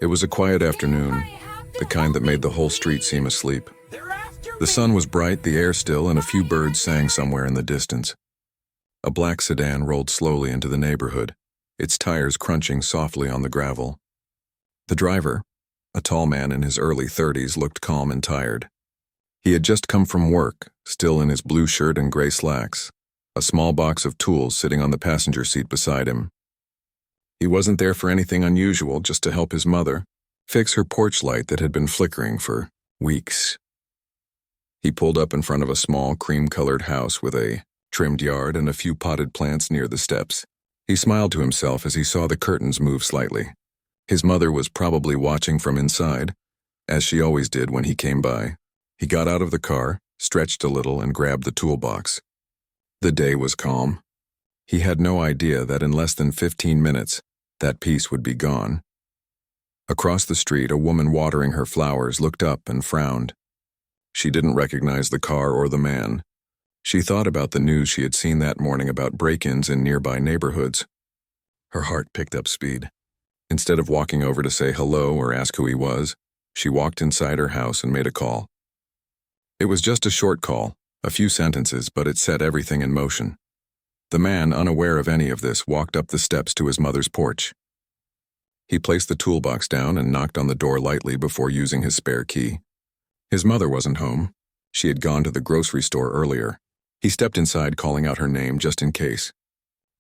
It was a quiet afternoon, the kind that made the whole street seem asleep. The sun was bright, the air still, and a few birds sang somewhere in the distance. A black sedan rolled slowly into the neighborhood, its tires crunching softly on the gravel. The driver, a tall man in his early 30s, looked calm and tired. He had just come from work, still in his blue shirt and gray slacks, a small box of tools sitting on the passenger seat beside him. He wasn't there for anything unusual, just to help his mother fix her porch light that had been flickering for weeks. He pulled up in front of a small, cream-colored house with a trimmed yard and a few potted plants near the steps. He smiled to himself as he saw the curtains move slightly. His mother was probably watching from inside, as she always did when he came by. He got out of the car, stretched a little, and grabbed the toolbox. The day was calm. He had no idea that in less than 15 minutes, that peace would be gone. Across the street, a woman watering her flowers looked up and frowned. She didn't recognize the car or the man. She thought about the news she had seen that morning about break-ins in nearby neighborhoods. Her heart picked up speed. Instead of walking over to say hello or ask who he was, she walked inside her house and made a call. It was just a short call, a few sentences, but it set everything in motion. The man, unaware of any of this, walked up the steps to his mother's porch. He placed the toolbox down and knocked on the door lightly before using his spare key. His mother wasn't home. She had gone to the grocery store earlier. He stepped inside, calling out her name just in case.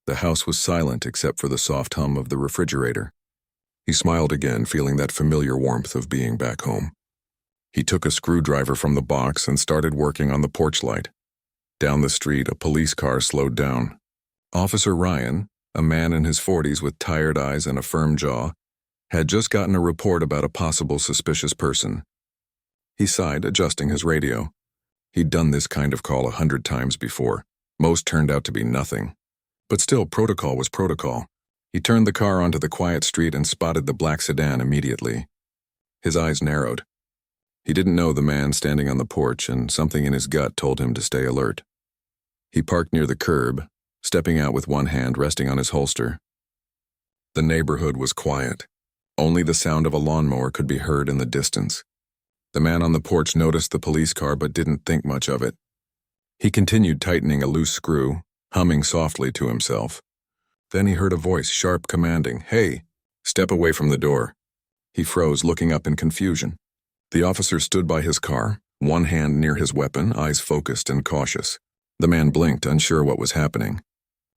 The house was silent except for the soft hum of the refrigerator. He smiled again, feeling that familiar warmth of being back home. He took a screwdriver from the box and started working on the porch light. Down the street, a police car slowed down. Officer Ryan, a man in his 40s with tired eyes and a firm jaw, had just gotten a report about a possible suspicious person. He sighed, adjusting his radio. He'd done this kind of call 100 times before. Most turned out to be nothing. But still, protocol was protocol. He turned the car onto the quiet street and spotted the black sedan immediately. His eyes narrowed. He didn't know the man standing on the porch, and something in his gut told him to stay alert. He parked near the curb, stepping out with one hand resting on his holster. The neighborhood was quiet. Only the sound of a lawnmower could be heard in the distance. The man on the porch noticed the police car but didn't think much of it. He continued tightening a loose screw, humming softly to himself. Then he heard a voice, sharp, commanding, "Hey, step away from the door." He froze, looking up in confusion. The officer stood by his car, one hand near his weapon, eyes focused and cautious. The man blinked, unsure what was happening.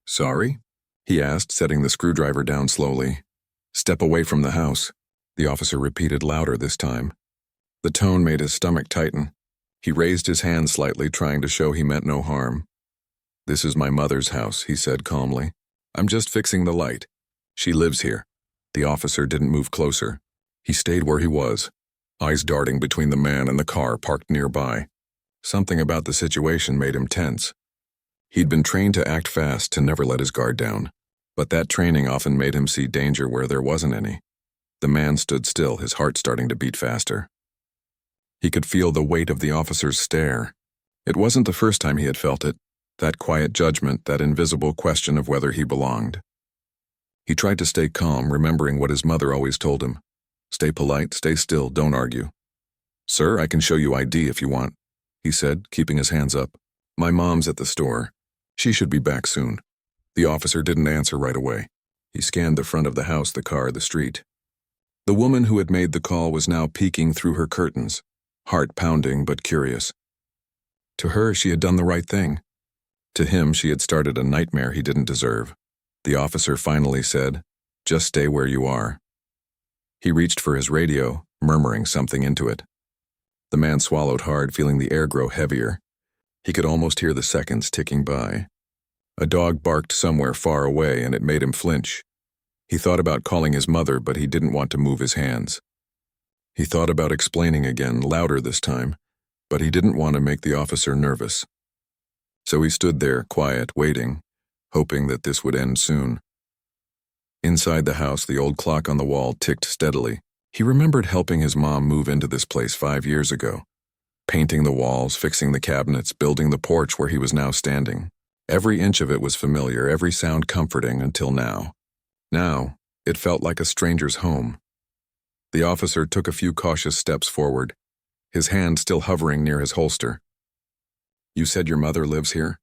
"Sorry?" he asked, setting the screwdriver down slowly. "Step away from the house," the officer repeated louder this time. The tone made his stomach tighten. He raised his hand slightly, trying to show he meant no harm. "This is my mother's house," he said calmly. "I'm just fixing the light. She lives here." The officer didn't move closer. He stayed where he was, eyes darting between the man and the car parked nearby. Something about the situation made him tense. He'd been trained to act fast, to never let his guard down, but that training often made him see danger where there wasn't any. The man stood still, his heart starting to beat faster. He could feel the weight of the officer's stare. It wasn't the first time he had felt it, that quiet judgment, that invisible question of whether he belonged. He tried to stay calm, remembering what his mother always told him. "Stay polite, stay still, don't argue." "Sir, I can show you ID if you want," he said, keeping his hands up. "My mom's at the store. She should be back soon." The officer didn't answer right away. He scanned the front of the house, the car, the street. The woman who had made the call was now peeking through her curtains, heart pounding but curious. To her, she had done the right thing. To him, she had started a nightmare he didn't deserve. The officer finally said, "Just stay where you are." He reached for his radio, murmuring something into it. The man swallowed hard, feeling the air grow heavier. He could almost hear the seconds ticking by. A dog barked somewhere far away, and it made him flinch. He thought about calling his mother, but he didn't want to move his hands. He thought about explaining again, louder this time, but he didn't want to make the officer nervous. So he stood there, quiet, waiting, hoping that this would end soon. Inside the house, the old clock on the wall ticked steadily. He remembered helping his mom move into this place 5 years ago, painting the walls, fixing the cabinets, building the porch where he was now standing. Every inch of it was familiar, every sound comforting until now. Now, it felt like a stranger's home. The officer took a few cautious steps forward, his hand still hovering near his holster. "You said your mother lives here?"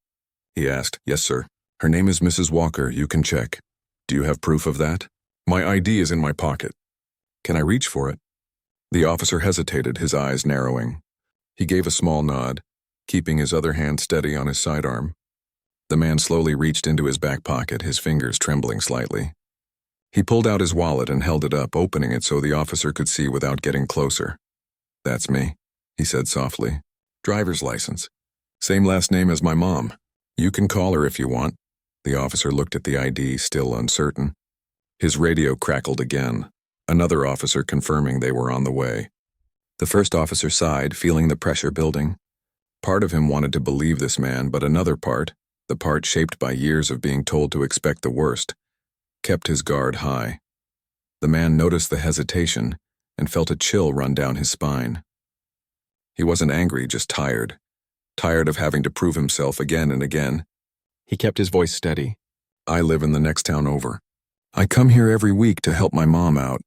he asked. "Yes, sir. Her name is Mrs. Walker. You can check. Do you have proof of that?" "My ID is in my pocket." "Can I reach for it?" The officer hesitated, his eyes narrowing. He gave a small nod, keeping his other hand steady on his sidearm. The man slowly reached into his back pocket, his fingers trembling slightly. He pulled out his wallet and held it up, opening it so the officer could see without getting closer. "That's me," he said softly. "Driver's license. Same last name as my mom. You can call her if you want." The officer looked at the ID, still uncertain. His radio crackled again, another officer confirming they were on the way. The first officer sighed, feeling the pressure building. Part of him wanted to believe this man, but another part, the part shaped by years of being told to expect the worst, kept his guard high. The man noticed the hesitation and felt a chill run down his spine. He wasn't angry, just tired of having to prove himself again and again. He kept his voice steady. "I live in the next town over. I come here every week to help my mom out.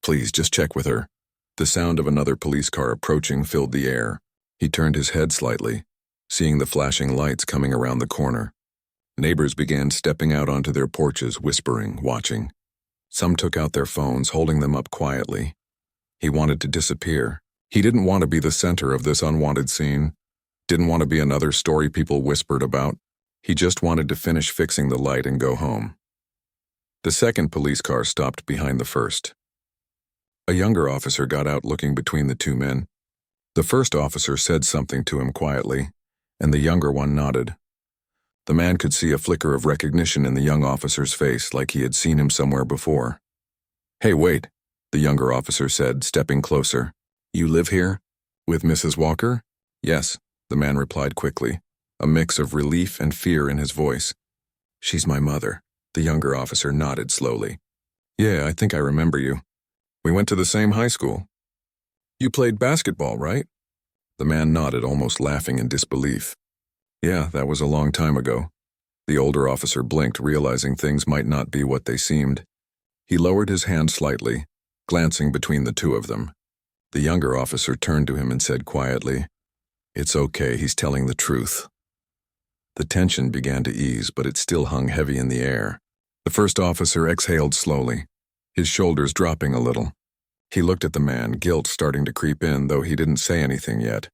Please, just check with her." The sound of another police car approaching filled the air. He turned his head slightly, seeing the flashing lights coming around the corner. Neighbors began stepping out onto their porches, whispering, watching. Some took out their phones, holding them up quietly. He wanted to disappear. He didn't want to be the center of this unwanted scene. Didn't want to be another story people whispered about. He just wanted to finish fixing the light and go home. The second police car stopped behind the first. A younger officer got out, looking between the two men. The first officer said something to him quietly, and the younger one nodded. The man could see a flicker of recognition in the young officer's face, like he had seen him somewhere before. "Hey, wait," the younger officer said, stepping closer. "You live here? With Mrs. Walker?" "Yes," the man replied quickly, a mix of relief and fear in his voice. "She's my mother," the younger officer nodded slowly. "Yeah, I think I remember you. We went to the same high school. You played basketball, right?" The man nodded, almost laughing in disbelief. "Yeah, that was a long time ago." The older officer blinked, realizing things might not be what they seemed. He lowered his hand slightly, glancing between the two of them. The younger officer turned to him and said quietly, "It's okay, he's telling the truth." The tension began to ease, but it still hung heavy in the air. The first officer exhaled slowly, his shoulders dropping a little. He looked at the man, guilt starting to creep in, though he didn't say anything yet.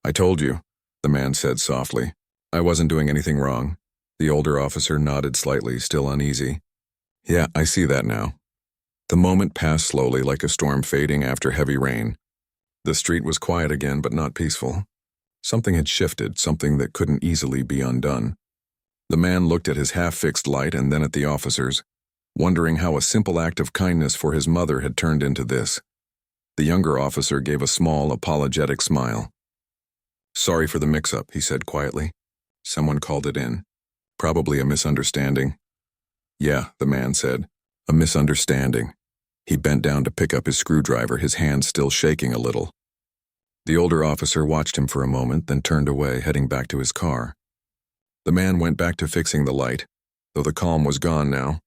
"I told you," the man said softly. "I wasn't doing anything wrong." The older officer nodded slightly, still uneasy. "Yeah, I see that now." The moment passed slowly, like a storm fading after heavy rain. The street was quiet again, but not peaceful. Something had shifted, something that couldn't easily be undone. The man looked at his half-fixed light and then at the officers, wondering how a simple act of kindness for his mother had turned into this. The younger officer gave a small, apologetic smile. "Sorry for the mix-up," he said quietly. "Someone called it in. Probably a misunderstanding." "Yeah," the man said. "A misunderstanding." He bent down to pick up his screwdriver, his hand still shaking a little. The older officer watched him for a moment, then turned away, heading back to his car. The man went back to fixing the light, though the calm was gone now.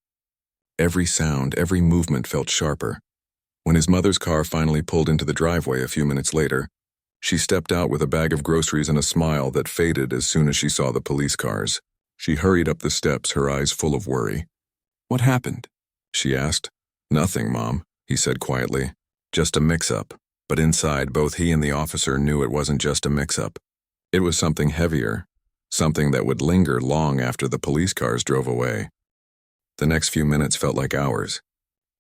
Every sound, every movement felt sharper. When his mother's car finally pulled into the driveway a few minutes later, she stepped out with a bag of groceries and a smile that faded as soon as she saw the police cars. She hurried up the steps, her eyes full of worry. "What happened?" she asked. "Nothing, Mom," he said quietly. "Just a mix-up." But inside, both he and the officer knew it wasn't just a mix-up. It was something heavier, something that would linger long after the police cars drove away. The next few minutes felt like hours.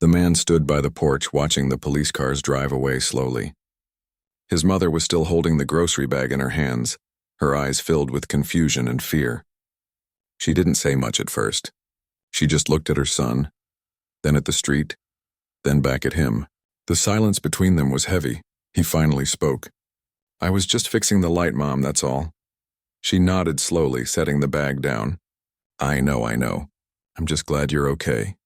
The man stood by the porch watching the police cars drive away slowly. His mother was still holding the grocery bag in her hands, her eyes filled with confusion and fear. She didn't say much at first. She just looked at her son, then at the street, then back at him. The silence between them was heavy. He finally spoke. "I was just fixing the light, Mom, that's all." She nodded slowly, setting the bag down. I know. I'm just glad you're okay."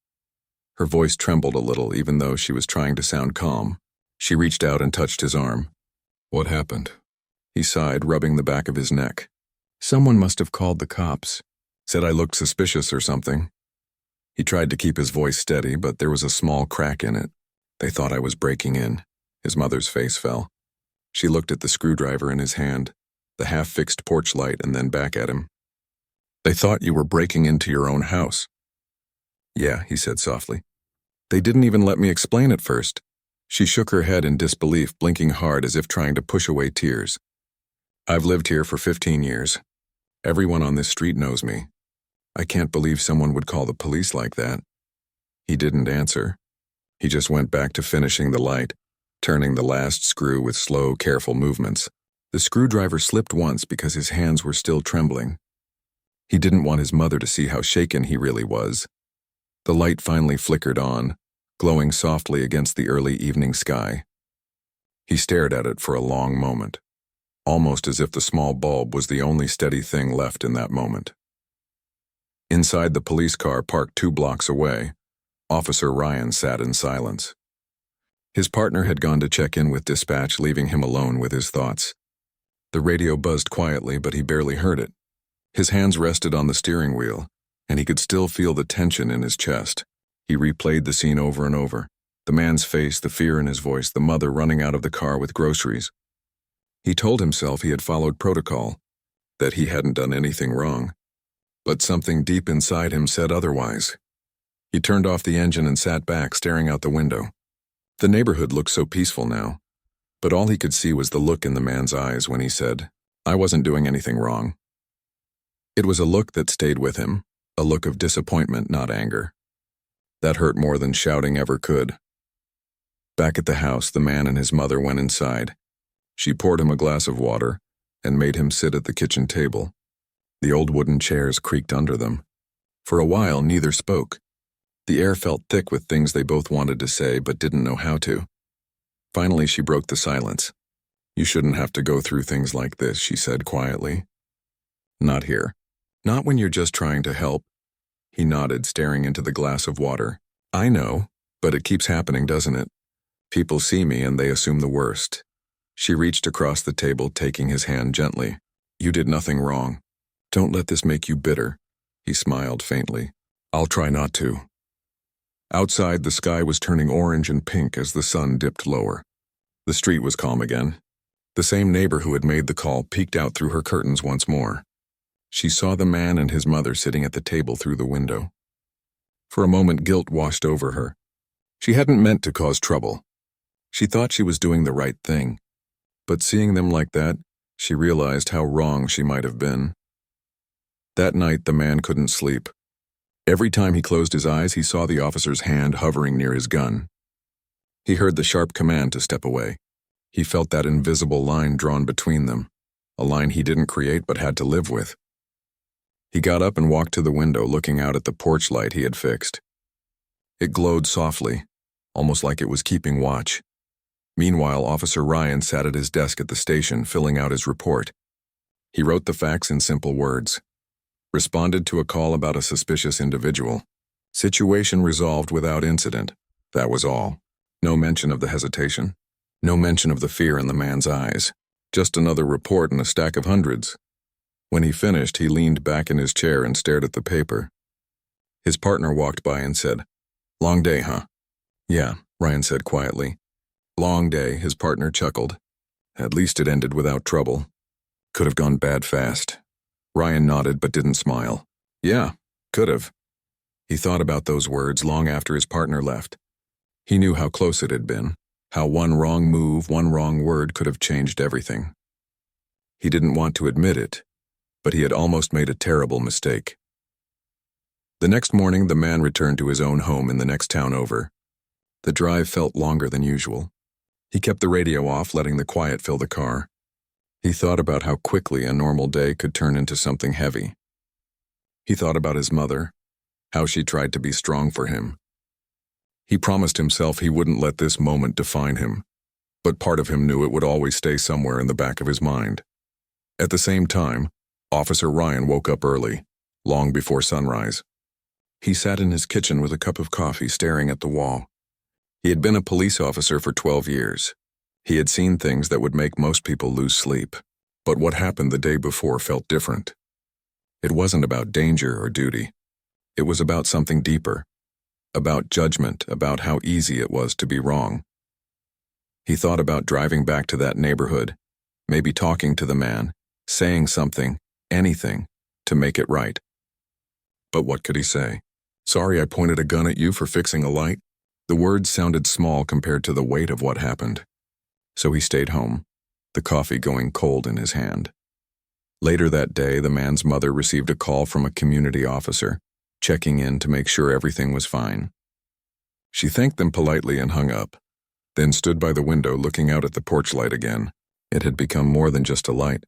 Her voice trembled a little, even though she was trying to sound calm. She reached out and touched his arm. "What happened?" He sighed, rubbing the back of his neck. "Someone must have called the cops. Said I looked suspicious or something." He tried to keep his voice steady, but there was a small crack in it. They thought I was breaking in. His mother's face fell. She looked at the screwdriver in his hand, the half-fixed porch light, and then back at him. They thought you were breaking into your own house. Yeah, he said softly. They didn't even let me explain at first. She shook her head in disbelief, blinking hard as if trying to push away tears. I've lived here for 15 years. Everyone on this street knows me. I can't believe someone would call the police like that. He didn't answer. He just went back to finishing the light, turning the last screw with slow, careful movements. The screwdriver slipped once because his hands were still trembling. He didn't want his mother to see how shaken he really was. The light finally flickered on, glowing softly against the early evening sky. He stared at it for a long moment, almost as if the small bulb was the only steady thing left in that moment. Inside the police car parked 2 blocks away, Officer Ryan sat in silence. His partner had gone to check in with dispatch, leaving him alone with his thoughts. The radio buzzed quietly, but he barely heard it. His hands rested on the steering wheel, and he could still feel the tension in his chest. He replayed the scene over and over. The man's face, the fear in his voice, the mother running out of the car with groceries. He told himself he had followed protocol, that he hadn't done anything wrong. But something deep inside him said otherwise. He turned off the engine and sat back, staring out the window. The neighborhood looked so peaceful now, but all he could see was the look in the man's eyes when he said, "I wasn't doing anything wrong." It was a look that stayed with him, a look of disappointment, not anger. That hurt more than shouting ever could. Back at the house, the man and his mother went inside. She poured him a glass of water and made him sit at the kitchen table. The old wooden chairs creaked under them. For a while, neither spoke. The air felt thick with things they both wanted to say but didn't know how to. Finally, she broke the silence. "You shouldn't have to go through things like this," she said quietly. "Not here. Not when you're just trying to help." He nodded, staring into the glass of water. "I know, but it keeps happening, doesn't it? People see me and they assume the worst." She reached across the table, taking his hand gently. "You did nothing wrong. Don't let this make you bitter." He smiled faintly. "I'll try not to." Outside, the sky was turning orange and pink as the sun dipped lower. The street was calm again. The same neighbor who had made the call peeked out through her curtains once more. She saw the man and his mother sitting at the table through the window. For a moment, guilt washed over her. She hadn't meant to cause trouble. She thought she was doing the right thing. But seeing them like that, she realized how wrong she might have been. That night, the man couldn't sleep. Every time he closed his eyes, he saw the officer's hand hovering near his gun. He heard the sharp command to step away. He felt that invisible line drawn between them, a line he didn't create but had to live with. He got up and walked to the window, looking out at the porch light he had fixed. It glowed softly, almost like it was keeping watch. Meanwhile, Officer Ryan sat at his desk at the station, filling out his report. He wrote the facts in simple words. Responded to a call about a suspicious individual. Situation resolved without incident. That was all. No mention of the hesitation. No mention of the fear in the man's eyes. Just another report in a stack of hundreds. When he finished, he leaned back in his chair and stared at the paper. His partner walked by and said, "Long day, huh?" "Yeah," Ryan said quietly. "Long day," his partner chuckled. "At least it ended without trouble. Could have gone bad fast." Ryan nodded but didn't smile. "Yeah, could have." He thought about those words long after his partner left. He knew how close it had been, how one wrong move, one wrong word could have changed everything. He didn't want to admit it, but he had almost made a terrible mistake. The next morning, the man returned to his own home in the next town over. The drive felt longer than usual. He kept the radio off, letting the quiet fill the car. He thought about how quickly a normal day could turn into something heavy. He thought about his mother, how she tried to be strong for him. He promised himself he wouldn't let this moment define him, but part of him knew it would always stay somewhere in the back of his mind. At the same time, Officer Ryan woke up early, long before sunrise. He sat in his kitchen with a cup of coffee, staring at the wall. He had been a police officer for 12 years. He had seen things that would make most people lose sleep, but what happened the day before felt different. It wasn't about danger or duty. It was about something deeper. about judgment, about how easy it was to be wrong. He thought about driving back to that neighborhood, maybe talking to the man, saying something, anything, to make it right. But what could he say? Sorry I pointed a gun at you for fixing a light? The words sounded small compared to the weight of what happened. So he stayed home, the coffee going cold in his hand. Later that day, the man's mother received a call from a community officer, checking in to make sure everything was fine. She thanked them politely and hung up, then stood by the window looking out at the porch light again. It had become more than just a light.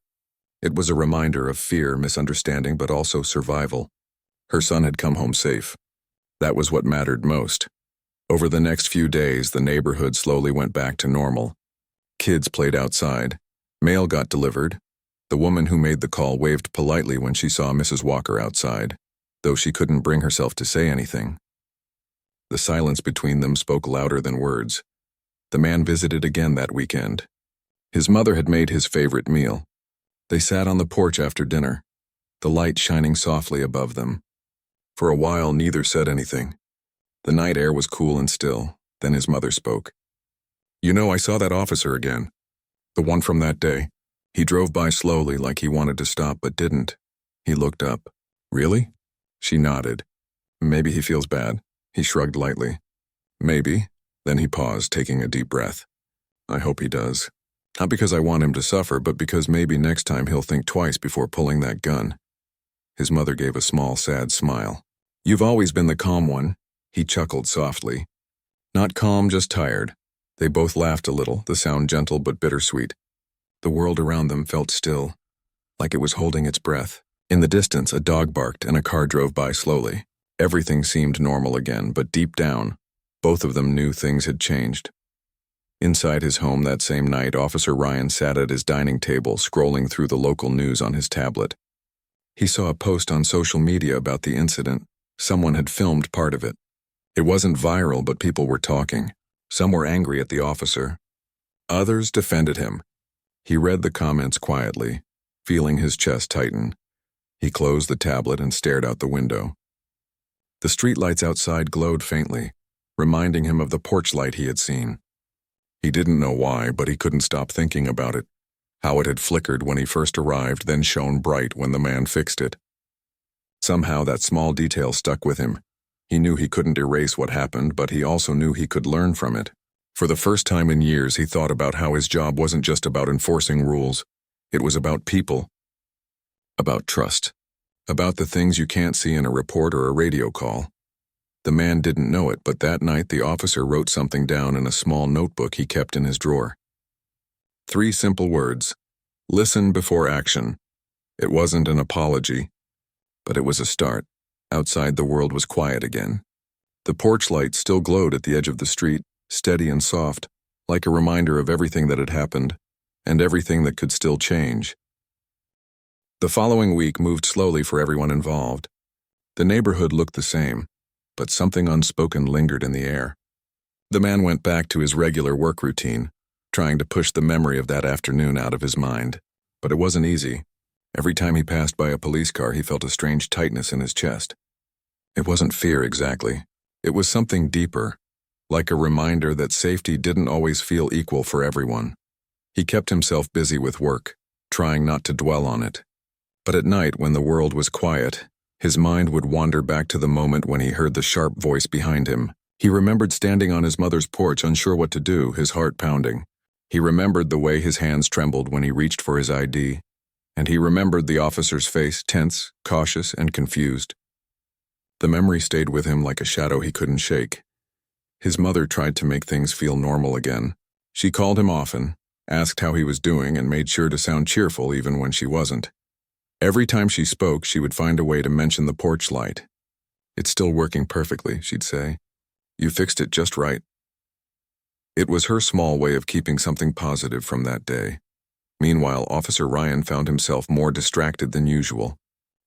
It was a reminder of fear, misunderstanding, but also survival. Her son had come home safe. That was what mattered most. Over the next few days, the neighborhood slowly went back to normal. Kids played outside. Mail got delivered. The woman who made the call waved politely when she saw Mrs. Walker outside, though she couldn't bring herself to say anything. The silence between them spoke louder than words. The man visited again that weekend. His mother had made his favorite meal. They sat on the porch after dinner, the light shining softly above them. For a while, neither said anything. The night air was cool and still. Then his mother spoke. You know, I saw that officer again. The one from that day. He drove by slowly like he wanted to stop but didn't. He looked up. Really? She nodded. Maybe he feels bad. He shrugged lightly. Maybe. Then he paused, taking a deep breath. I hope he does. Not because I want him to suffer, but because maybe next time he'll think twice before pulling that gun. His mother gave a small, sad smile. You've always been the calm one. He chuckled softly. Not calm, just tired. They both laughed a little, the sound gentle but bittersweet. The world around them felt still, like it was holding its breath. In the distance, a dog barked and a car drove by slowly. Everything seemed normal again, but deep down, both of them knew things had changed. Inside his home that same night, Officer Ryan sat at his dining table, scrolling through the local news on his tablet. He saw a post on social media about the incident. Someone had filmed part of it. It wasn't viral, but people were talking. Some were angry at the officer. Others defended him. He read the comments quietly, feeling his chest tighten. He closed the tablet and stared out the window. The streetlights outside glowed faintly, reminding him of the porch light he had seen. He didn't know why, but he couldn't stop thinking about it. How it had flickered when he first arrived, then shone bright when the man fixed it. Somehow that small detail stuck with him. He knew he couldn't erase what happened, but he also knew he could learn from it. For the first time in years, he thought about how his job wasn't just about enforcing rules. It was about people. About trust. About the things you can't see in a report or a radio call. The man didn't know it, but that night the officer wrote something down in a small notebook he kept in his drawer. 3 simple words. Listen before action. It wasn't an apology, but it was a start. Outside, the world was quiet again. The porch light still glowed at the edge of the street, steady and soft, like a reminder of everything that had happened, and everything that could still change. The following week moved slowly for everyone involved. The neighborhood looked the same, but something unspoken lingered in the air. The man went back to his regular work routine, trying to push the memory of that afternoon out of his mind. But it wasn't easy. Every time he passed by a police car, he felt a strange tightness in his chest. It wasn't fear exactly. It was something deeper, like a reminder that safety didn't always feel equal for everyone. He kept himself busy with work, trying not to dwell on it. But at night, when the world was quiet, his mind would wander back to the moment when he heard the sharp voice behind him. He remembered standing on his mother's porch, unsure what to do, his heart pounding. He remembered the way his hands trembled when he reached for his ID. And he remembered the officer's face, tense, cautious, and confused. The memory stayed with him like a shadow he couldn't shake. His mother tried to make things feel normal again. She called him often, asked how he was doing, and made sure to sound cheerful even when she wasn't. Every time she spoke, she would find a way to mention the porch light. It's still working perfectly, she'd say. You fixed it just right. It was her small way of keeping something positive from that day. Meanwhile, Officer Ryan found himself more distracted than usual.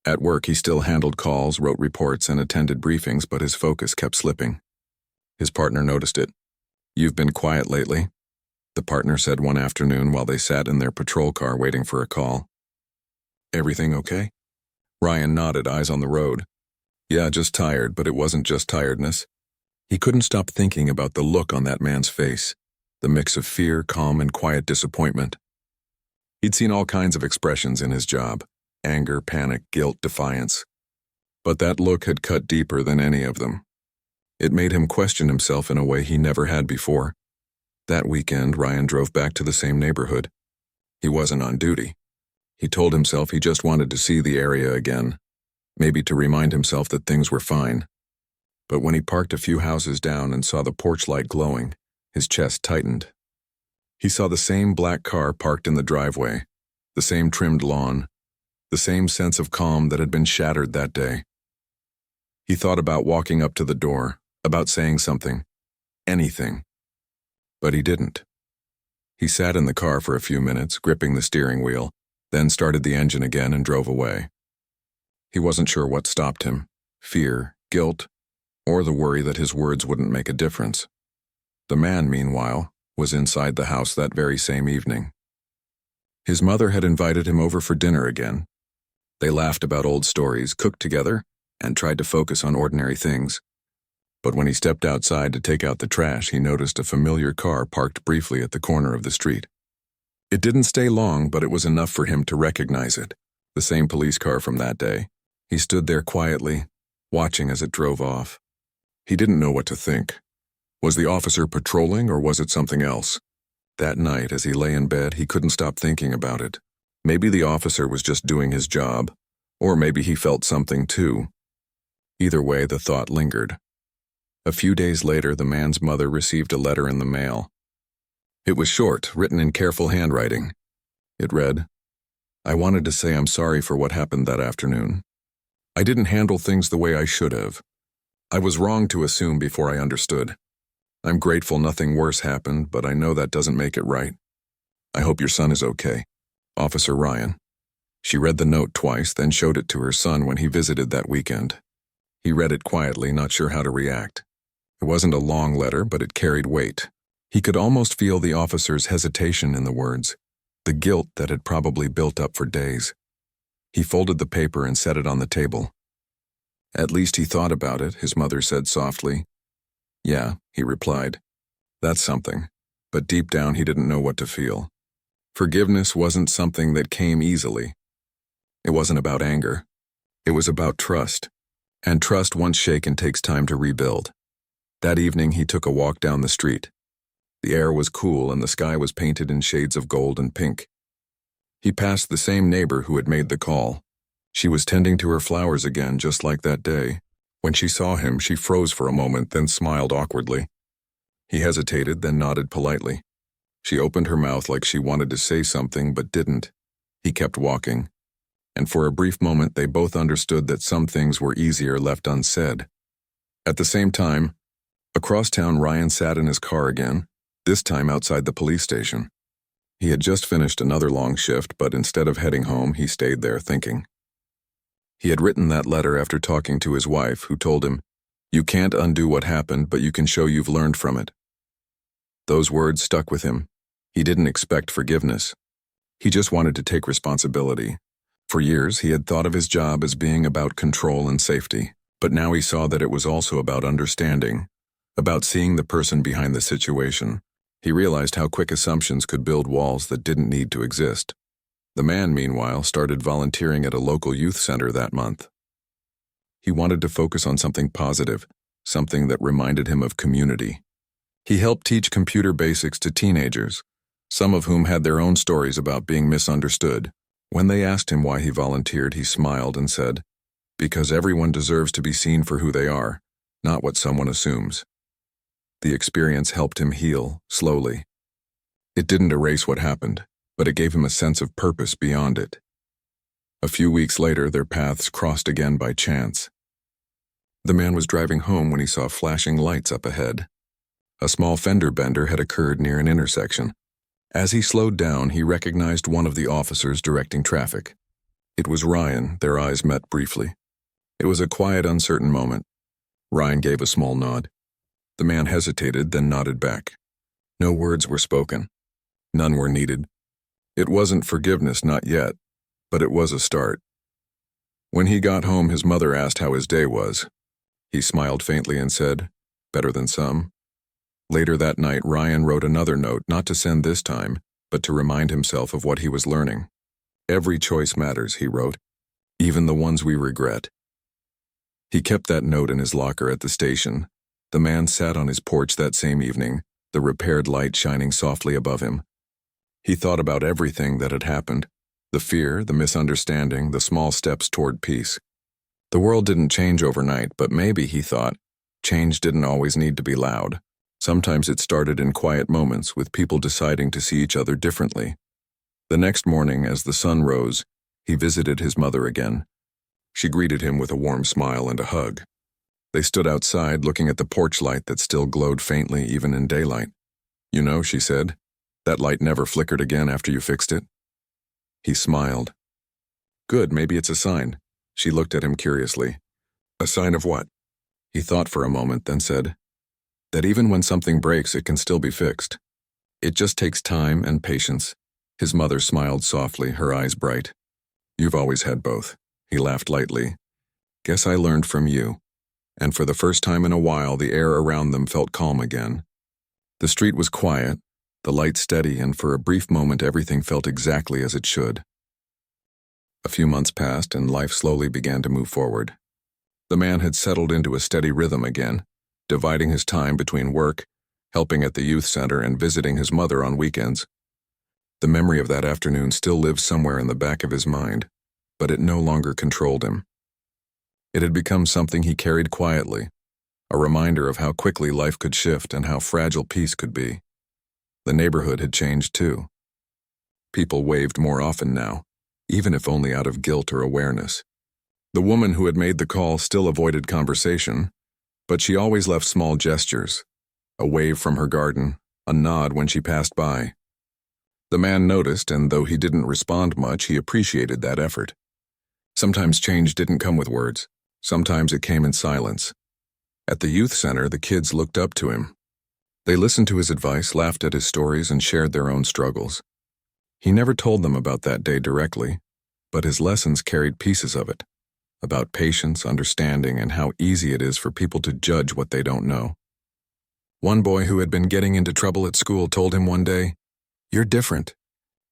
At work, he still handled calls, wrote reports, and attended briefings, but his focus kept slipping. His partner noticed it. You've been quiet lately, the partner said one afternoon while they sat in their patrol car waiting for a call. Everything okay? Ryan nodded, eyes on the road. Yeah, just tired, but it wasn't just tiredness. He couldn't stop thinking about the look on that man's face, the mix of fear, calm, and quiet disappointment. He'd seen all kinds of expressions in his job: anger, panic, guilt, defiance. But that look had cut deeper than any of them. It made him question himself in a way he never had before. That weekend, Ryan drove back to the same neighborhood. He wasn't on duty. He told himself he just wanted to see the area again, maybe to remind himself that things were fine. But when he parked a few houses down and saw the porch light glowing, his chest tightened. He saw the same black car parked in the driveway, the same trimmed lawn, the same sense of calm that had been shattered that day. He thought about walking up to the door, about saying something, anything. But he didn't. He sat in the car for a few minutes, gripping the steering wheel, then started the engine again and drove away. He wasn't sure what stopped him: fear, guilt, or the worry that his words wouldn't make a difference. The man, meanwhile, was inside the house that very same evening. His mother had invited him over for dinner again. They laughed about old stories, cooked together, and tried to focus on ordinary things. But when he stepped outside to take out the trash, he noticed a familiar car parked briefly at the corner of the street. It didn't stay long, but it was enough for him to recognize it, the same police car from that day. He stood there quietly, watching as it drove off. He didn't know what to think. Was the officer patrolling, or was it something else? That night, as he lay in bed, he couldn't stop thinking about it. Maybe the officer was just doing his job, or maybe he felt something too. Either way, the thought lingered. A few days later, the man's mother received a letter in the mail. It was short, written in careful handwriting. It read, "I wanted to say I'm sorry for what happened that afternoon. I didn't handle things the way I should have. I was wrong to assume before I understood. I'm grateful nothing worse happened, but I know that doesn't make it right. I hope your son is okay. Officer Ryan." She read the note twice, then showed it to her son when he visited that weekend. He read it quietly, not sure how to react. It wasn't a long letter, but it carried weight. He could almost feel the officer's hesitation in the words, the guilt that had probably built up for days. He folded the paper and set it on the table. "At least he thought about it," his mother said softly. "Yeah," he replied. "That's something." But deep down he didn't know what to feel. Forgiveness wasn't something that came easily. It wasn't about anger. It was about trust. And trust, once shaken, takes time to rebuild. That evening he took a walk down the street. The air was cool and the sky was painted in shades of gold and pink. He passed the same neighbor who had made the call. She was tending to her flowers again, just like that day. When she saw him, she froze for a moment, then smiled awkwardly. He hesitated, then nodded politely. She opened her mouth like she wanted to say something, but didn't. He kept walking. And for a brief moment, they both understood that some things were easier left unsaid. At the same time, across town, Ryan sat in his car again, this time outside the police station. He had just finished another long shift, but instead of heading home, he stayed there thinking. He had written that letter after talking to his wife, who told him, "You can't undo what happened, but you can show you've learned from it." Those words stuck with him. He didn't expect forgiveness. He just wanted to take responsibility. For years, he had thought of his job as being about control and safety, but now he saw that it was also about understanding, about seeing the person behind the situation. He realized how quick assumptions could build walls that didn't need to exist. The man, meanwhile, started volunteering at a local youth center that month. He wanted to focus on something positive, something that reminded him of community. He helped teach computer basics to teenagers, some of whom had their own stories about being misunderstood. When they asked him why he volunteered, he smiled and said, "Because everyone deserves to be seen for who they are, not what someone assumes." The experience helped him heal, slowly. It didn't erase what happened, but it gave him a sense of purpose beyond it. A few weeks later, their paths crossed again by chance. The man was driving home when he saw flashing lights up ahead. A small fender bender had occurred near an intersection. As he slowed down, he recognized one of the officers directing traffic. It was Ryan. Their eyes met briefly. It was a quiet, uncertain moment. Ryan gave a small nod. The man hesitated, then nodded back. No words were spoken. None were needed. It wasn't forgiveness, not yet, but it was a start. When he got home, his mother asked how his day was. He smiled faintly and said, Better than some. Later that night, Ryan wrote another note, not to send this time, but to remind himself of what he was learning. Every choice matters, he wrote, even the ones we regret. He kept that note in his locker at the station. The man sat on his porch that same evening, the repaired light shining softly above him. He thought about everything that had happened, the fear, the misunderstanding, the small steps toward peace. The world didn't change overnight, but maybe, he thought, change didn't always need to be loud. Sometimes it started in quiet moments, with people deciding to see each other differently. The next morning, as the sun rose, he visited his mother again. She greeted him with a warm smile and a hug. They stood outside, looking at the porch light that still glowed faintly even in daylight. "You know," she said, "that light never flickered again after you fixed it." He smiled. "Good, maybe it's a sign." She looked at him curiously. "A sign of what?" He thought for a moment, then said, "That even when something breaks, it can still be fixed. It just takes time and patience." His mother smiled softly, her eyes bright. "You've always had both." He laughed lightly. "Guess I learned from you." And for the first time in a while, the air around them felt calm again. The street was quiet, the light steady, and for a brief moment everything felt exactly as it should. A few months passed, and life slowly began to move forward. The man had settled into a steady rhythm again, dividing his time between work, helping at the youth center, and visiting his mother on weekends. The memory of that afternoon still lived somewhere in the back of his mind, but it no longer controlled him. It had become something he carried quietly, a reminder of how quickly life could shift and how fragile peace could be. The neighborhood had changed too. People waved more often now, even if only out of guilt or awareness. The woman who had made the call still avoided conversation, but she always left small gestures, a wave from her garden, a nod when she passed by. The man noticed, and though he didn't respond much, he appreciated that effort. Sometimes change didn't come with words. Sometimes it came in silence. At the youth center, the kids looked up to him. They listened to his advice, laughed at his stories, and shared their own struggles. He never told them about that day directly, but his lessons carried pieces of it, about patience, understanding, and how easy it is for people to judge what they don't know. One boy who had been getting into trouble at school told him one day, "You're different.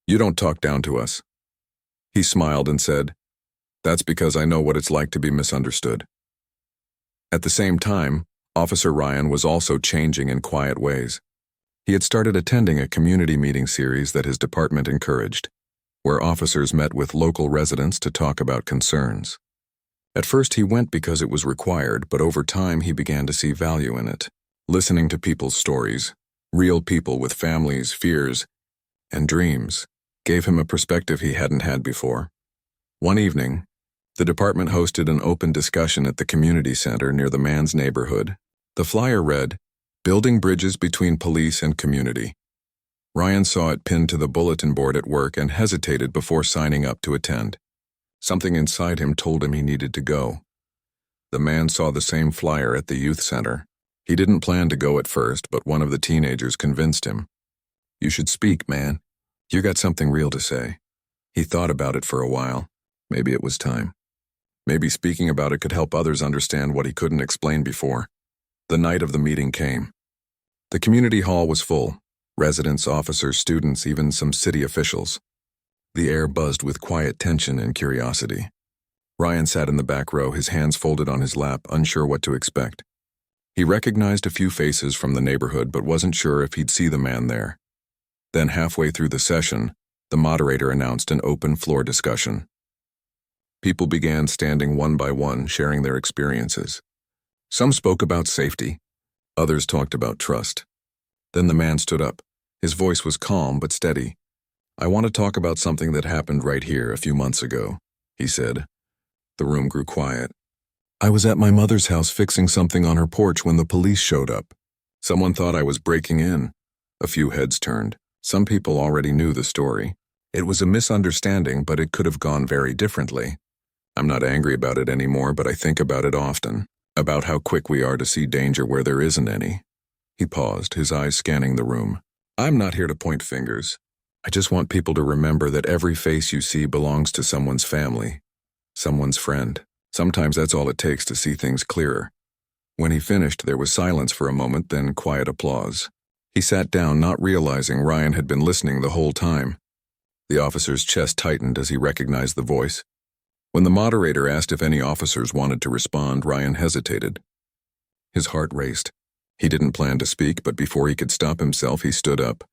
You don't talk down to us." He smiled and said, "That's because I know what it's like to be misunderstood." At the same time, Officer Ryan was also changing in quiet ways. He had started attending a community meeting series that his department encouraged, where officers met with local residents to talk about concerns. At first he went because it was required, but over time he began to see value in it, listening to people's stories. Real people with families, fears, and dreams gave him a perspective he hadn't had before. One evening, the department hosted an open discussion at the community center near the man's neighborhood. The flyer read, "Building bridges between police and community." Ryan saw it pinned to the bulletin board at work and hesitated before signing up to attend. Something inside him told him he needed to go. The man saw the same flyer at the youth center. He didn't plan to go at first, but one of the teenagers convinced him. "You should speak, man. You got something real to say." He thought about it for a while. Maybe it was time. Maybe speaking about it could help others understand what he couldn't explain before. The night of the meeting came. The community hall was full. Residents, officers, students, even some city officials. The air buzzed with quiet tension and curiosity. Ryan sat in the back row, his hands folded on his lap, unsure what to expect. He recognized a few faces from the neighborhood, but wasn't sure if he'd see the man there. Then halfway through the session, the moderator announced an open floor discussion. People began standing one by one, sharing their experiences. Some spoke about safety. Others talked about trust. Then the man stood up. His voice was calm but steady. "I want to talk about something that happened right here a few months ago," he said. The room grew quiet. "I was at my mother's house fixing something on her porch when the police showed up. Someone thought I was breaking in." A few heads turned. Some people already knew the story. It was a misunderstanding, but it could have gone very differently. "I'm not angry about it anymore, but I think about it often, about how quick we are to see danger where there isn't any." He paused, his eyes scanning the room. "I'm not here to point fingers. I just want people to remember that every face you see belongs to someone's family, someone's friend. Sometimes that's all it takes to see things clearer." When he finished, there was silence for a moment, then quiet applause. He sat down, not realizing Ryan had been listening the whole time. The officer's chest tightened as he recognized the voice. When the moderator asked if any officers wanted to respond, Ryan hesitated. His heart raced. He didn't plan to speak, but before he could stop himself, he stood up.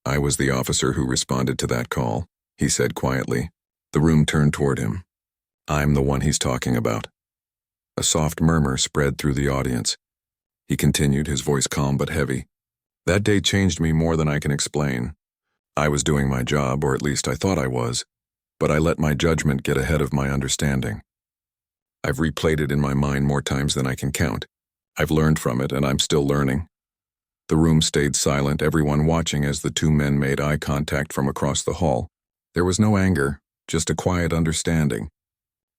"I was the officer who responded to that call," he said quietly. The room turned toward him. "I'm the one he's talking about." A soft murmur spread through the audience. He continued, his voice calm but heavy. "That day changed me more than I can explain. I was doing my job, or at least I thought I was, but I let my judgment get ahead of my understanding. I've replayed it in my mind more times than I can count. I've learned from it, and I'm still learning." The room stayed silent, everyone watching as the two men made eye contact from across the hall. There was no anger, just a quiet understanding.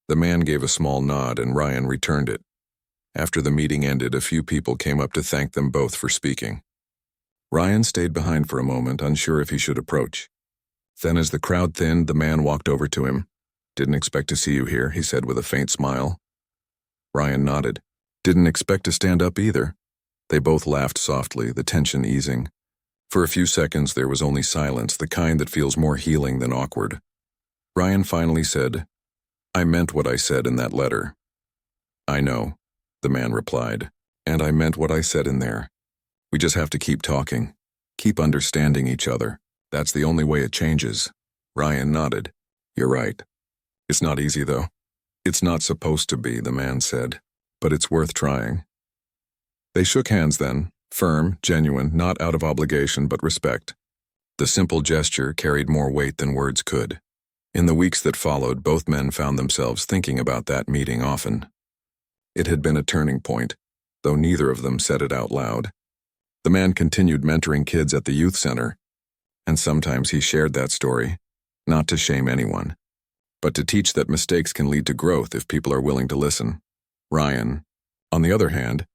The man gave a small nod, and Ryan returned it. After the meeting ended, a few people came up to thank them both for speaking. Ryan stayed behind for a moment, unsure if he should approach. Then, as the crowd thinned, the man walked over to him. "Didn't expect to see you here," he said with a faint smile. Ryan nodded. "Didn't expect to stand up either." They both laughed softly, the tension easing. For a few seconds, there was only silence, the kind that feels more healing than awkward. Ryan finally said, "I meant what I said in that letter." "I know," the man replied, "and I meant what I said in there. We just have to keep talking, keep understanding each other. That's the only way it changes." Ryan nodded. "You're right. It's not easy, though." "It's not supposed to be," the man said, "but it's worth trying." They shook hands then, firm, genuine, not out of obligation but respect. The simple gesture carried more weight than words could. In the weeks that followed, both men found themselves thinking about that meeting often. It had been a turning point, though neither of them said it out loud. The man continued mentoring kids at the youth center, and sometimes he shared that story, not to shame anyone, but to teach that mistakes can lead to growth if people are willing to listen. Ryan, on the other hand,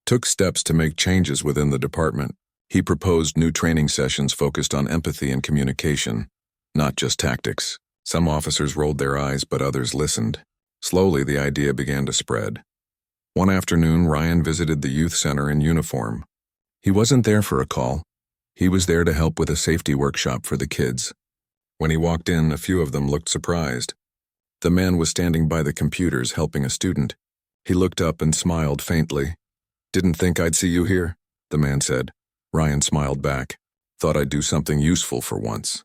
took steps to make changes within the department. He proposed new training sessions focused on empathy and communication, not just tactics. Some officers rolled their eyes, but others listened. Slowly, the idea began to spread. One afternoon, Ryan visited the youth center in uniform. He wasn't there for a call. He was there to help with a safety workshop for the kids. When he walked in, a few of them looked surprised. The man was standing by the computers helping a student. He looked up and smiled faintly. "Didn't think I'd see you here," the man said. Ryan smiled back. "Thought I'd do something useful for once."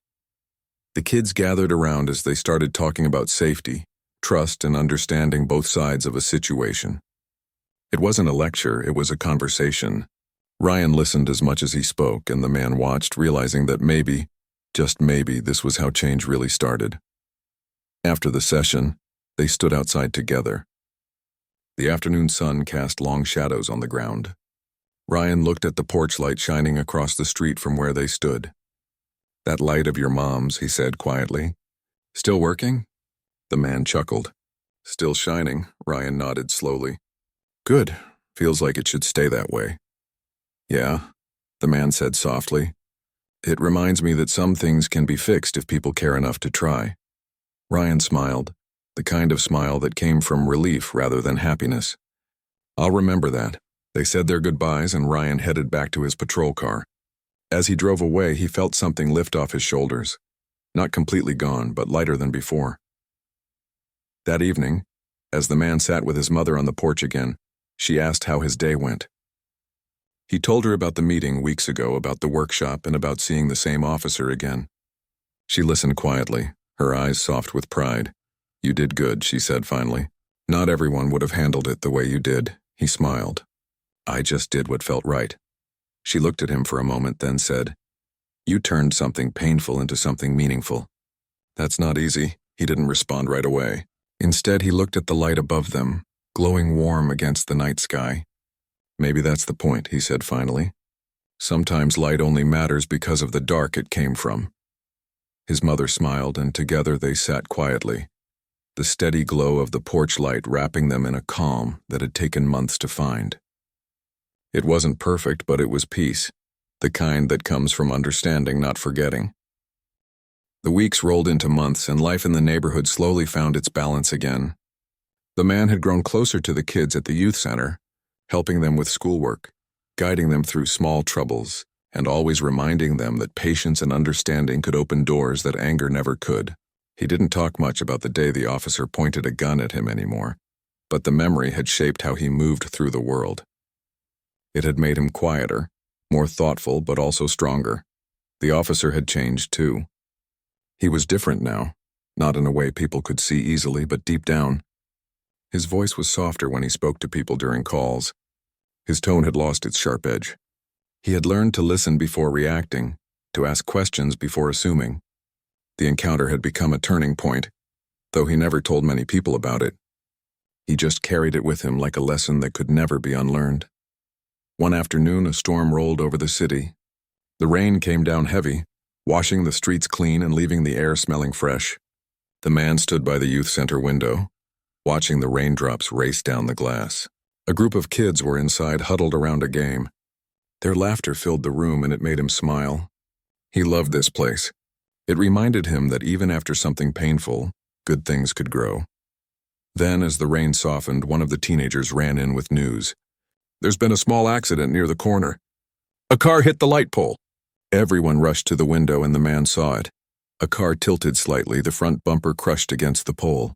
The kids gathered around as they started talking about safety, trust, and understanding both sides of a situation. It wasn't a lecture, it was a conversation. Ryan listened as much as he spoke, and the man watched, realizing that maybe, just maybe, this was how change really started. After the session, they stood outside together. The afternoon sun cast long shadows on the ground. Ryan looked at the porch light shining across the street from where they stood. "That light of your mom's," he said quietly. "Still working?" The man chuckled. "Still shining," Ryan nodded slowly. "Good. Feels like it should stay that way." "Yeah," the man said softly. "It reminds me that some things can be fixed if people care enough to try." Ryan smiled, the kind of smile that came from relief rather than happiness. "I'll remember that." They said their goodbyes, and Ryan headed back to his patrol car. As he drove away, he felt something lift off his shoulders. Not completely gone, but lighter than before. That evening, as the man sat with his mother on the porch again, she asked how his day went. He told her about the meeting weeks ago, about the workshop, and about seeing the same officer again. She listened quietly, her eyes soft with pride. "You did good," she said finally. "Not everyone would have handled it the way you did." He smiled. "I just did what felt right." She looked at him for a moment, then said, "You turned something painful into something meaningful." "That's not easy." He didn't respond right away. Instead, he looked at the light above them, glowing warm against the night sky. "Maybe that's the point," he said finally. "Sometimes light only matters because of the dark it came from." His mother smiled, and together they sat quietly, the steady glow of the porch light wrapping them in a calm that had taken months to find. It wasn't perfect, but it was peace, the kind that comes from understanding, not forgetting. The weeks rolled into months, and life in the neighborhood slowly found its balance again. The man had grown closer to the kids at the youth center, helping them with schoolwork, guiding them through small troubles, and always reminding them that patience and understanding could open doors that anger never could. He didn't talk much about the day the officer pointed a gun at him anymore, but the memory had shaped how he moved through the world. It had made him quieter, more thoughtful, but also stronger. The officer had changed too. He was different now, not in a way people could see easily, but deep down. His voice was softer when he spoke to people during calls. His tone had lost its sharp edge. He had learned to listen before reacting, to ask questions before assuming. The encounter had become a turning point, though he never told many people about it. He just carried it with him like a lesson that could never be unlearned. One afternoon, a storm rolled over the city. The rain came down heavy, washing the streets clean and leaving the air smelling fresh. The man stood by the youth center window, watching the raindrops race down the glass. A group of kids were inside, huddled around a game. Their laughter filled the room, and it made him smile. He loved this place. It reminded him that even after something painful, good things could grow. Then, as the rain softened, one of the teenagers ran in with news. "There's been a small accident near the corner. A car hit the light pole." Everyone rushed to the window, and the man saw it. A car tilted slightly, the front bumper crushed against the pole.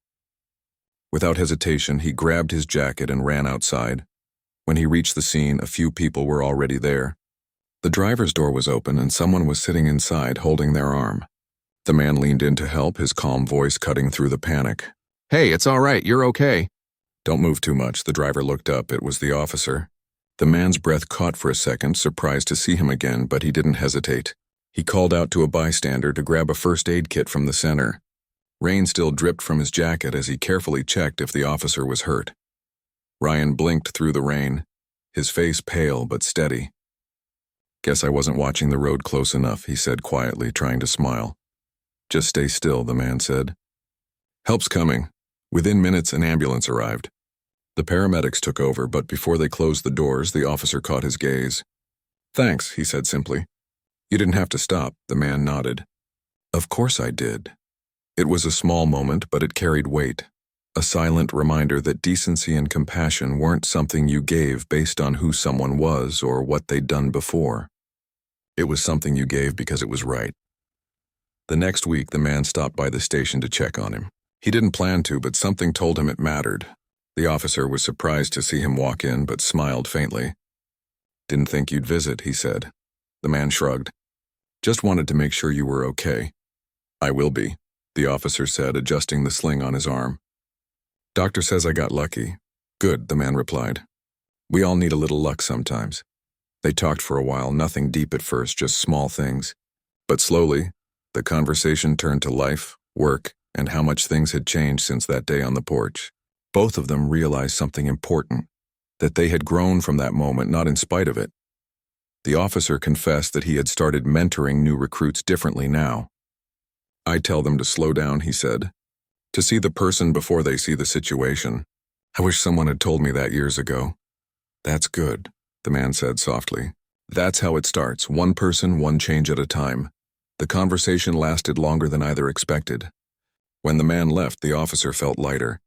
Without hesitation, he grabbed his jacket and ran outside. When he reached the scene, a few people were already there. The driver's door was open, and someone was sitting inside, holding their arm. The man leaned in to help, his calm voice cutting through the panic. "Hey, it's all right, you're okay." "Don't move too much." The driver looked up. It was the officer. The man's breath caught for a second, surprised to see him again, but he didn't hesitate. He called out to a bystander to grab a first aid kit from the center. Rain still dripped from his jacket as he carefully checked if the officer was hurt. Ryan blinked through the rain, his face pale but steady. "Guess I wasn't watching the road close enough," he said quietly, trying to smile. "Just stay still," the man said. "Help's coming." Within minutes, an ambulance arrived. The paramedics took over, but before they closed the doors, the officer caught his gaze. "Thanks," he said simply. "You didn't have to stop," the man nodded. "Of course I did." It was a small moment, but it carried weight. A silent reminder that decency and compassion weren't something you gave based on who someone was or what they'd done before. It was something you gave because it was right. The next week, the man stopped by the station to check on him. He didn't plan to, but something told him it mattered. The officer was surprised to see him walk in, but smiled faintly. "Didn't think you'd visit," he said. The man shrugged. "Just wanted to make sure you were okay." "I will be," the officer said, adjusting the sling on his arm. "Doctor says I got lucky." "Good," the man replied. "We all need a little luck sometimes." They talked for a while, nothing deep at first, just small things. But slowly, the conversation turned to life, work, and how much things had changed since that day on the porch. Both of them realized something important, that they had grown from that moment, not in spite of it. The officer confessed that he had started mentoring new recruits differently now. "I tell them to slow down," he said, "to see the person before they see the situation. I wish someone had told me that years ago." "That's good," the man said softly. "That's how it starts, one person, one change at a time." The conversation lasted longer than either expected. When the man left, the officer felt lighter.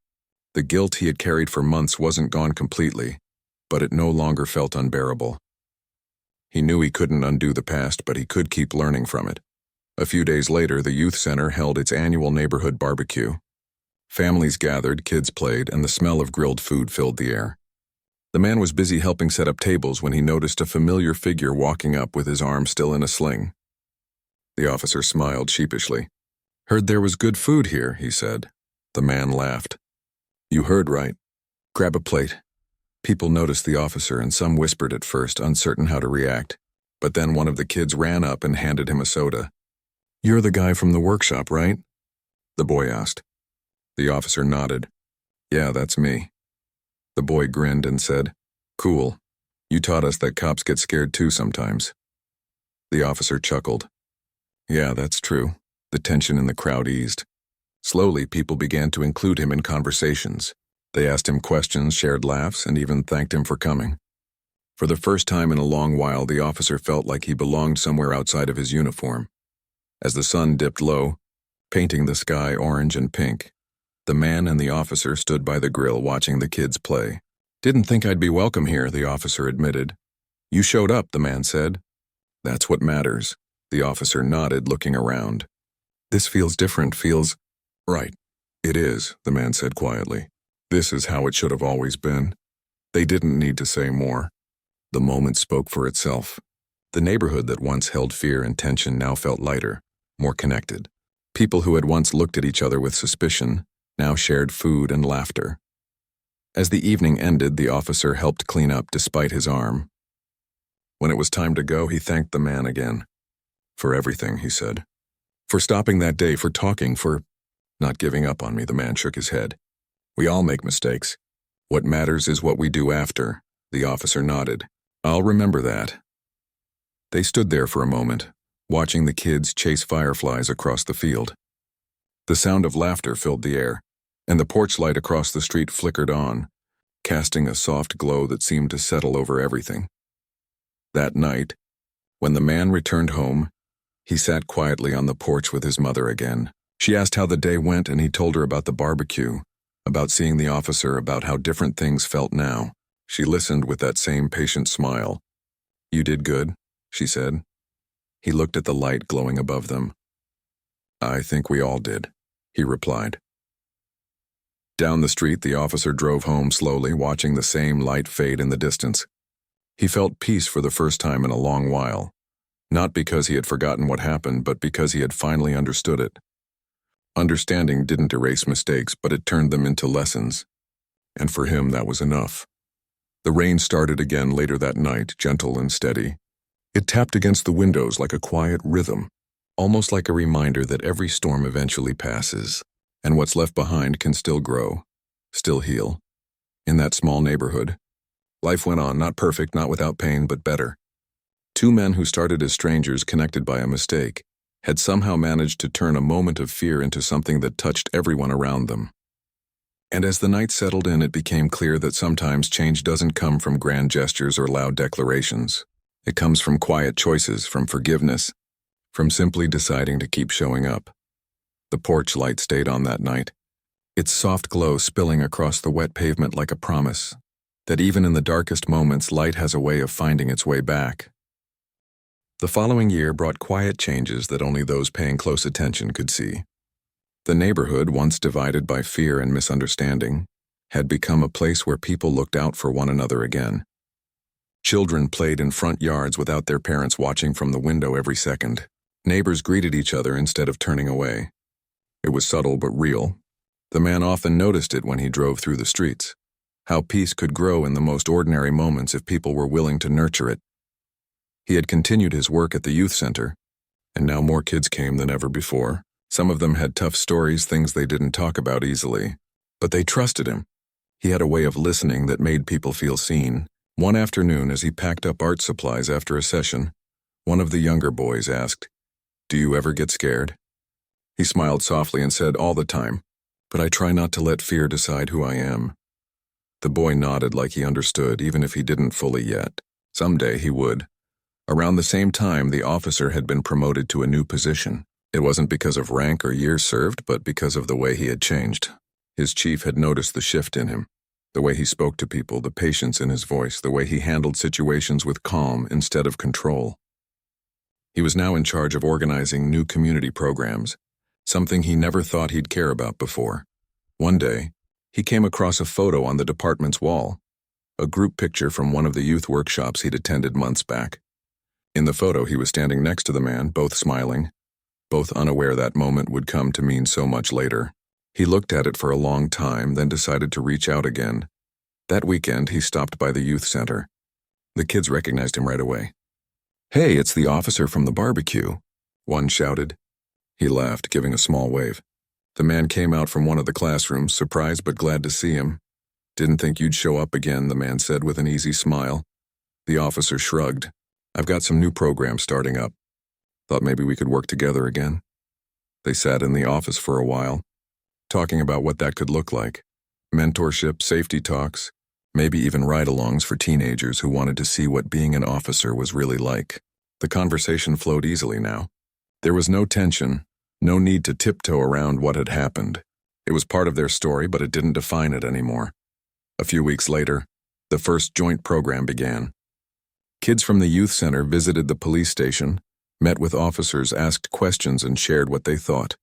The guilt he had carried for months wasn't gone completely, but it no longer felt unbearable. He knew he couldn't undo the past, but he could keep learning from it. A few days later, the youth center held its annual neighborhood barbecue. Families gathered, kids played, and the smell of grilled food filled the air. The man was busy helping set up tables when he noticed a familiar figure walking up with his arm still in a sling. The officer smiled sheepishly. "Heard there was good food here," he said. The man laughed. "You heard right. Grab a plate." People noticed the officer, and some whispered at first, uncertain how to react. But then one of the kids ran up and handed him a soda. "You're the guy from the workshop, right?" the boy asked. The officer nodded. "Yeah, that's me." The boy grinned and said, "Cool. You taught us that cops get scared too sometimes." The officer chuckled. "Yeah, that's true." The tension in the crowd eased. Slowly, people began to include him in conversations. They asked him questions, shared laughs, and even thanked him for coming. For the first time in a long while, the officer felt like he belonged somewhere outside of his uniform. As the sun dipped low, painting the sky orange and pink, the man and the officer stood by the grill watching the kids play. Didn't think I'd be welcome here, the officer admitted. You showed up, the man said. That's what matters. The officer nodded, looking around. This feels different, feels right. It is, the man said quietly. This is how it should have always been. They didn't need to say more. The moment spoke for itself. The neighborhood that once held fear and tension now felt lighter, more connected. People who had once looked at each other with suspicion now shared food and laughter. As the evening ended, the officer helped clean up despite his arm. When it was time to go, he thanked the man again. For everything, he said. For stopping that day, for talking, for not giving up on me, the man shook his head. We all make mistakes. What matters is what we do after, the officer nodded. I'll remember that. They stood there for a moment, watching the kids chase fireflies across the field. The sound of laughter filled the air, and the porch light across the street flickered on, casting a soft glow that seemed to settle over everything. That night, when the man returned home, he sat quietly on the porch with his mother again. She asked how the day went, and he told her about the barbecue, about seeing the officer, about how different things felt now. She listened with that same patient smile. You did good, she said. He looked at the light glowing above them. I think we all did, he replied. Down the street, the officer drove home slowly, watching the same light fade in the distance. He felt peace for the first time in a long while, not because he had forgotten what happened, but because he had finally understood it. Understanding didn't erase mistakes, but it turned them into lessons, and for him that was enough. The rain started again later that night, gentle and steady. It tapped against the windows like a quiet rhythm, almost like a reminder that every storm eventually passes, and what's left behind can still grow, still heal. In that small neighborhood, life went on, not perfect, not without pain, but better. Two men who started as strangers connected by a mistake had somehow managed to turn a moment of fear into something that touched everyone around them. And as the night settled in, it became clear that sometimes change doesn't come from grand gestures or loud declarations. It comes from quiet choices, from forgiveness, from simply deciding to keep showing up. The porch light stayed on that night, its soft glow spilling across the wet pavement like a promise that even in the darkest moments, light has a way of finding its way back. The following year brought quiet changes that only those paying close attention could see. The neighborhood, once divided by fear and misunderstanding, had become a place where people looked out for one another again. Children played in front yards without their parents watching from the window every second. Neighbors greeted each other instead of turning away. It was subtle but real. The man often noticed it when he drove through the streets, how peace could grow in the most ordinary moments if people were willing to nurture it. He had continued his work at the youth center, and now more kids came than ever before. Some of them had tough stories, things they didn't talk about easily, but they trusted him. He had a way of listening that made people feel seen. One afternoon, as he packed up art supplies after a session, one of the younger boys asked, "Do you ever get scared?" He smiled softly and said, "All the time, but I try not to let fear decide who I am." The boy nodded like he understood, even if he didn't fully yet. Someday he would. Around the same time, the officer had been promoted to a new position. It wasn't because of rank or years served, but because of the way he had changed. His chief had noticed the shift in him, the way he spoke to people, the patience in his voice, the way he handled situations with calm instead of control. He was now in charge of organizing new community programs, something he never thought he'd care about before. One day, he came across a photo on the department's wall, a group picture from one of the youth workshops he'd attended months back. In the photo, he was standing next to the man, both smiling, both unaware that moment would come to mean so much later. He looked at it for a long time, then decided to reach out again. That weekend, he stopped by the youth center. The kids recognized him right away. "Hey, it's the officer from the barbecue," one shouted. He laughed, giving a small wave. The man came out from one of the classrooms, surprised but glad to see him. "Didn't think you'd show up again," the man said with an easy smile. The officer shrugged. "I've got some new programs starting up. Thought maybe we could work together again." They sat in the office for a while, talking about what that could look like. Mentorship, safety talks, maybe even ride-alongs for teenagers who wanted to see what being an officer was really like. The conversation flowed easily now. There was no tension, no need to tiptoe around what had happened. It was part of their story, but it didn't define it anymore. A few weeks later, The first joint program began. Kids from the youth center visited the police station, met with officers, asked questions, and shared what they thought.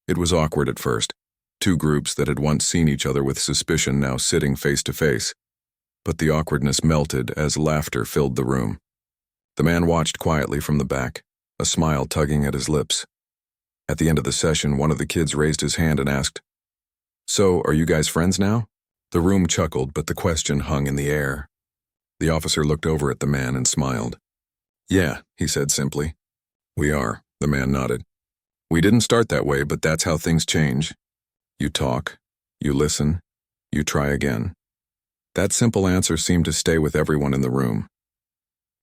It was awkward at first, two groups that had once seen each other with suspicion now sitting face to face. But the awkwardness melted as laughter filled the room. The man watched quietly from the back, a smile tugging at his lips. At the end of the session, one of the kids raised his hand and asked, "So, are you guys friends now?" The room chuckled, but the question hung in the air. The officer looked over at the man and smiled. "Yeah," he said simply. "We are," the man nodded. "We didn't start that way, but that's how things change. You talk, you listen, you try again." That simple answer seemed to stay with everyone in the room.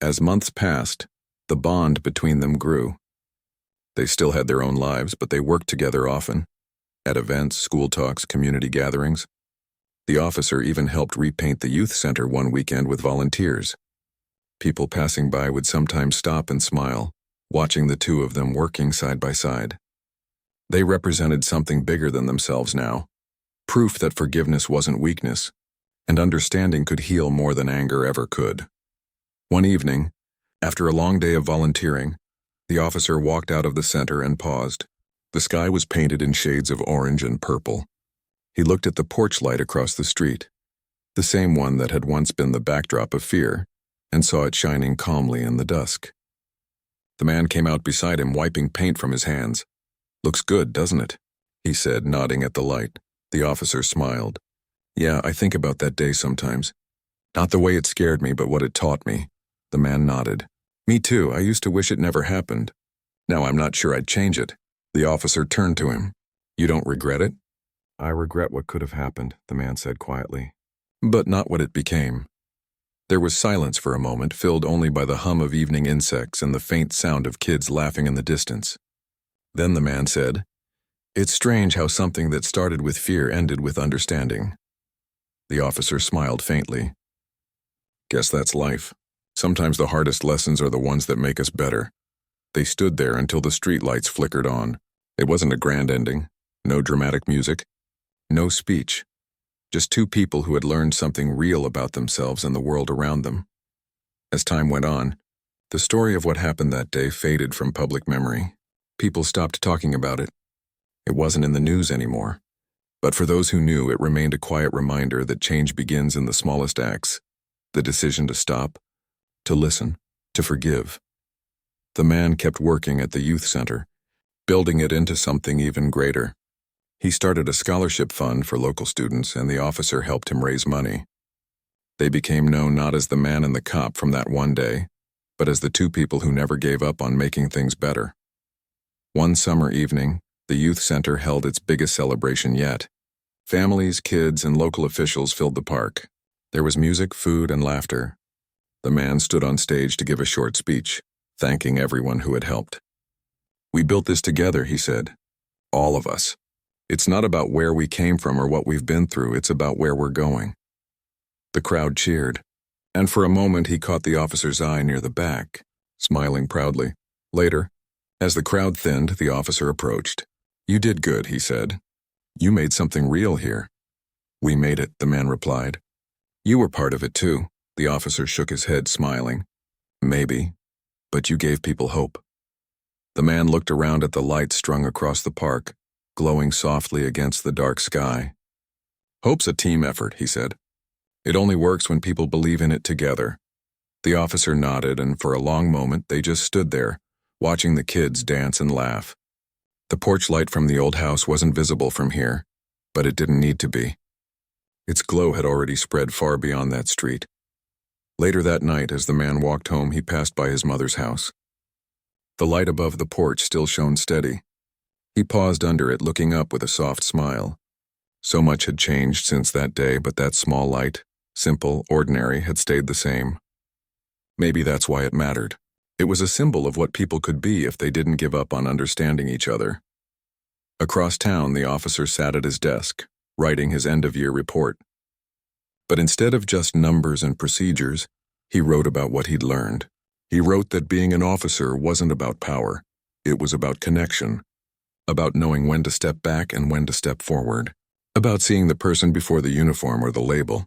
As months passed, the bond between them grew. They still had their own lives, but they worked together often, at events, school talks, community gatherings. The officer even helped repaint the youth center one weekend with volunteers. People passing by would sometimes stop and smile, watching the two of them working side by side. They represented something bigger than themselves now, proof that forgiveness wasn't weakness, and understanding could heal more than anger ever could. One evening, after a long day of volunteering, the officer walked out of the center and paused. The sky was painted in shades of orange and purple. He looked at the porch light across the street, the same one that had once been the backdrop of fear, and saw it shining calmly in the dusk. The man came out beside him, wiping paint from his hands. "Looks good, doesn't it?" he said, nodding at the light. The officer smiled. "Yeah, I think about that day sometimes. Not the way it scared me, but what it taught me." The man nodded. "Me too. I used to wish it never happened. Now I'm not sure I'd change it." The officer turned to him. "You don't regret it?" "I regret what could have happened," the man said quietly. "But not what it became." There was silence for a moment, filled only by the hum of evening insects and the faint sound of kids laughing in the distance. Then the man said, "It's strange how something that started with fear ended with understanding." The officer smiled faintly. "Guess that's life. Sometimes the hardest lessons are the ones that make us better." They stood there until the streetlights flickered on. It wasn't a grand ending, no dramatic music, no speech, just two people who had learned something real about themselves and the world around them. As time went on, the story of what happened that day faded from public memory. People stopped talking about it. It wasn't in the news anymore. But for those who knew, it remained a quiet reminder that change begins in the smallest acts, the decision to stop, to listen, to forgive. The man kept working at the youth center, building it into something even greater. He started a scholarship fund for local students, and the officer helped him raise money. They became known not as the man and the cop from that one day, but as the two people who never gave up on making things better. One summer evening, the youth center held its biggest celebration yet. Families, kids, and local officials filled the park. There was music, food, and laughter. The man stood on stage to give a short speech, thanking everyone who had helped. "We built this together," he said. "All of us. It's not about where we came from or what we've been through, it's about where we're going." The crowd cheered, and for a moment he caught the officer's eye near the back, smiling proudly. Later, as the crowd thinned, the officer approached. "You did good," he said. "You made something real here." "We made it," the man replied. "You were part of it too." The officer shook his head, smiling. "Maybe, but you gave people hope." The man looked around at the lights strung across the park, glowing softly against the dark sky. "Hope's a team effort," he said. "It only works when people believe in it together." The officer nodded, and for a long moment they just stood there, watching the kids dance and laugh. The porch light from the old house wasn't visible from here, but it didn't need to be. Its glow had already spread far beyond that street. Later that night, as the man walked home, he passed by his mother's house. The light above the porch still shone steady. He paused under it, looking up with a soft smile. So much had changed since that day, but that small light, simple, ordinary, had stayed the same. Maybe that's why it mattered. It was a symbol of what people could be if they didn't give up on understanding each other. Across town, the officer sat at his desk, writing his end-of-year report. But instead of just numbers and procedures, he wrote about what he'd learned. He wrote that being an officer wasn't about power. It was about connection, about knowing when to step back and when to step forward, about seeing the person before the uniform or the label.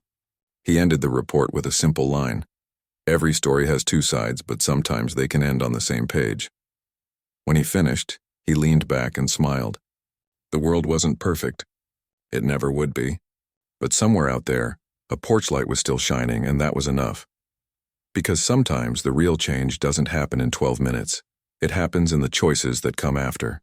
He ended the report with a simple line. Every story has two sides, but sometimes they can end on the same page. When he finished, he leaned back and smiled. The world wasn't perfect. It never would be. But somewhere out there, a porch light was still shining, and that was enough. Because sometimes the real change doesn't happen in 12 minutes. It happens in the choices that come after.